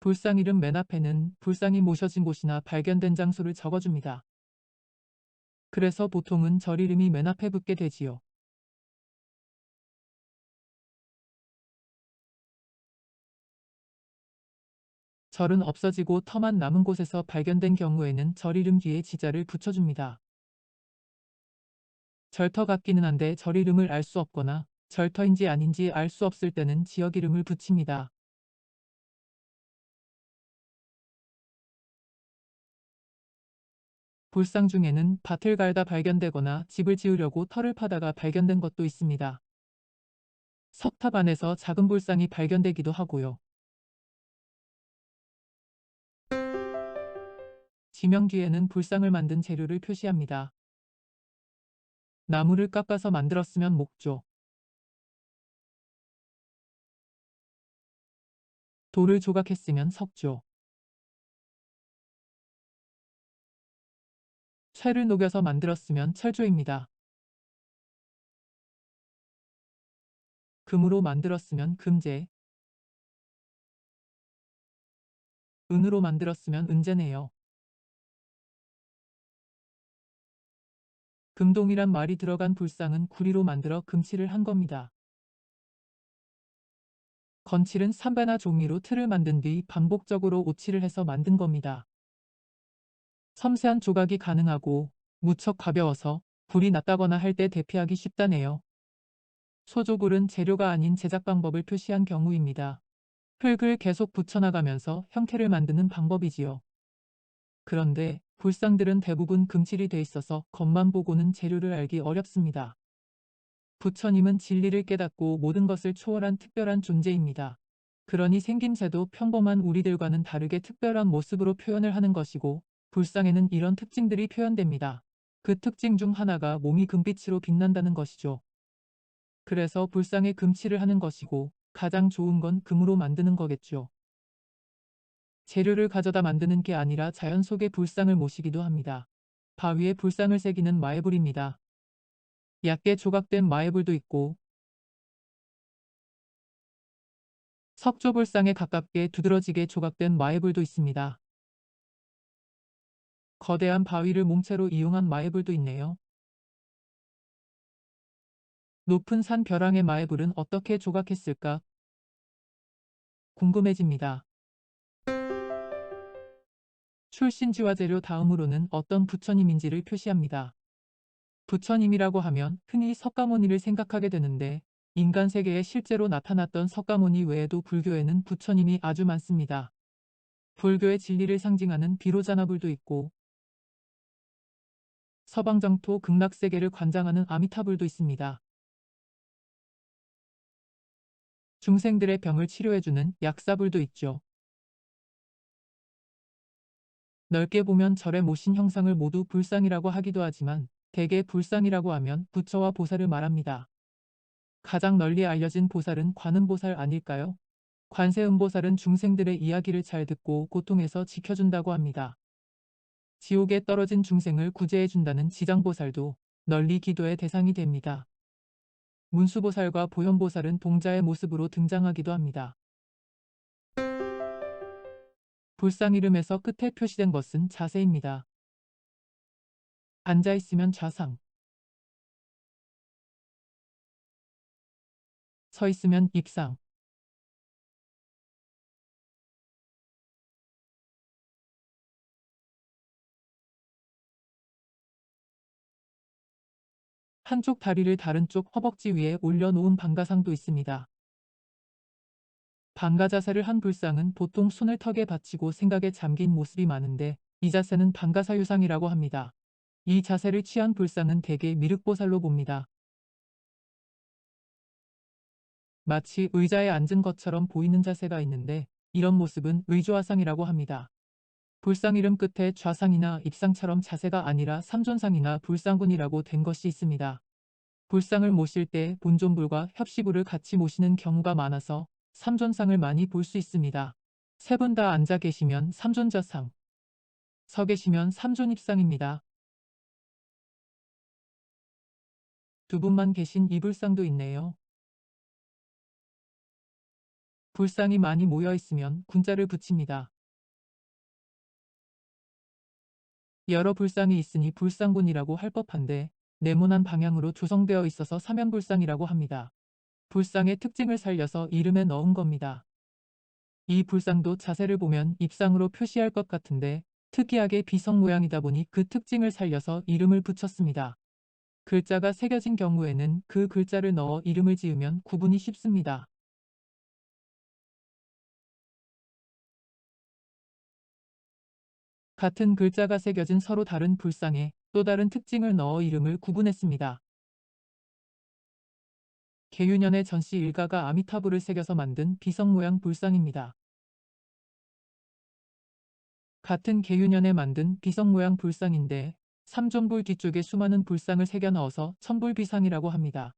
불상 이름 맨 앞에는 불상이 모셔진 곳이나 발견된 장소를 적어줍니다. 그래서 보통은 절 이름이 맨 앞에 붙게 되지요. 절은 없어지고 터만 남은 곳에서 발견된 경우에는 절 이름 뒤에 지자를 붙여줍니다. 절터 같기는 한데 절 이름을 알 수 없거나 절터인지 아닌지 알 수 없을 때는 지역 이름을 붙입니다. 불상 중에는 밭을 갈다 발견되거나 집을 지으려고 터를 파다가 발견된 것도 있습니다. 석탑 안에서 작은 불상이 발견되기도 하고요. 지명 뒤에는 불상을 만든 재료를 표시합니다. 나무를 깎아서 만들었으면 목조, 돌을 조각했으면 석조, 쇠를 녹여서 만들었으면 철조입니다. 금으로 만들었으면 금제, 은으로 만들었으면 은제네요. 금동이란 말이 들어간 불상은 구리로 만들어 금칠을 한 겁니다. 건칠은 삼바나 종이로 틀을 만든 뒤 반복적으로 오칠을 해서 만든 겁니다. 섬세한 조각이 가능하고 무척 가벼워서 불이 났다거나 할 때 대피하기 쉽다네요. 소조굴은 재료가 아닌 제작 방법을 표시한 경우입니다. 흙을 계속 붙여나가면서 형태를 만드는 방법이지요. 그런데 불상들은 대부분 금칠이 돼 있어서 겉만 보고는 재료를 알기 어렵습니다. 부처님은 진리를 깨닫고 모든 것을 초월한 특별한 존재입니다. 그러니 생김새도 평범한 우리들과는 다르게 특별한 모습으로 표현을 하는 것이고 불상에는 이런 특징들이 표현됩니다. 그 특징 중 하나가 몸이 금빛으로 빛난다는 것이죠. 그래서 불상에 금칠을 하는 것이고 가장 좋은 건 금으로 만드는 거겠죠. 재료를 가져다 만드는 게 아니라 자연 속의 불상을 모시기도 합니다. 바위에 불상을 새기는 마애불입니다. 얇게 조각된 마애불도 있고 석조불상에 가깝게 두드러지게 조각된 마애불도 있습니다. 거대한 바위를 몸체로 이용한 마애불도 있네요. 높은 산 벼랑의 마애불은 어떻게 조각했을까 궁금해집니다. 출신지와 재료 다음으로는 어떤 부처님인지를 표시합니다. 부처님이라고 하면 흔히 석가모니를 생각하게 되는데 인간 세계에 실제로 나타났던 석가모니 외에도 불교에는 부처님이 아주 많습니다. 불교의 진리를 상징하는 비로자나불도 있고 서방정토 극락세계를 관장하는 아미타불도 있습니다. 중생들의 병을 치료해주는 약사불도 있죠. 넓게 보면 절에 모신 형상을 모두 불상이라고 하기도 하지만 대개 불상이라고 하면 부처와 보살을 말합니다. 가장 널리 알려진 보살은 관음보살 아닐까요? 관세음보살은 중생들의 이야기를 잘 듣고 고통에서 지켜준다고 합니다. 지옥에 떨어진 중생을 구제해준다는 지장보살도 널리 기도의 대상이 됩니다. 문수보살과 보현보살은 동자의 모습으로 등장하기도 합니다. 불상 이름에서 끝에 표시된 것은 자세입니다. 앉아있으면 좌상, 서 있으면 입상, 한쪽 다리를 다른 쪽 허벅지 위에 올려놓은 방가상도 있습니다. 방가 자세를 한 불상은 보통 손을 턱에 받치고 생각에 잠긴 모습이 많은데 이 자세는 방가사유상이라고 합니다. 이 자세를 취한 불상은 대개 미륵보살로 봅니다. 마치 의자에 앉은 것처럼 보이는 자세가 있는데 이런 모습은 의조화상이라고 합니다. 불상 이름 끝에 좌상이나 입상처럼 자세가 아니라 삼존상이나 불상군이라고 된 것이 있습니다. 불상을 모실 때 본존불과 협시불을 같이 모시는 경우가 많아서 삼존상을 많이 볼 수 있습니다. 세 분 다 앉아 계시면 삼존자상, 서 계시면 삼존입상입니다. 두 분만 계신 이불상도 있네요. 불상이 많이 모여 있으면 군자를 붙입니다. 여러 불상이 있으니 불상군이라고 할 법한데 네모난 방향으로 조성되어 있어서 사면불상이라고 합니다. 불상의 특징을 살려서 이름에 넣은 겁니다. 이 불상도 자세를 보면 입상으로 표시할 것 같은데 특이하게 비석 모양이다 보니 그 특징을 살려서 이름을 붙였습니다. 글자가 새겨진 경우에는 그 글자를 넣어 이름을 지으면 구분이 쉽습니다. 같은 글자가 새겨진 서로 다른 불상에 또 다른 특징을 넣어 이름을 구분했습니다. 계유년의 전씨 일가가 아미타불을 새겨서 만든 비석 모양 불상입니다. 같은 계유년에 만든 비석 모양 불상인데 삼존불 뒤쪽에 수많은 불상을 새겨 넣어서 천불비상이라고 합니다.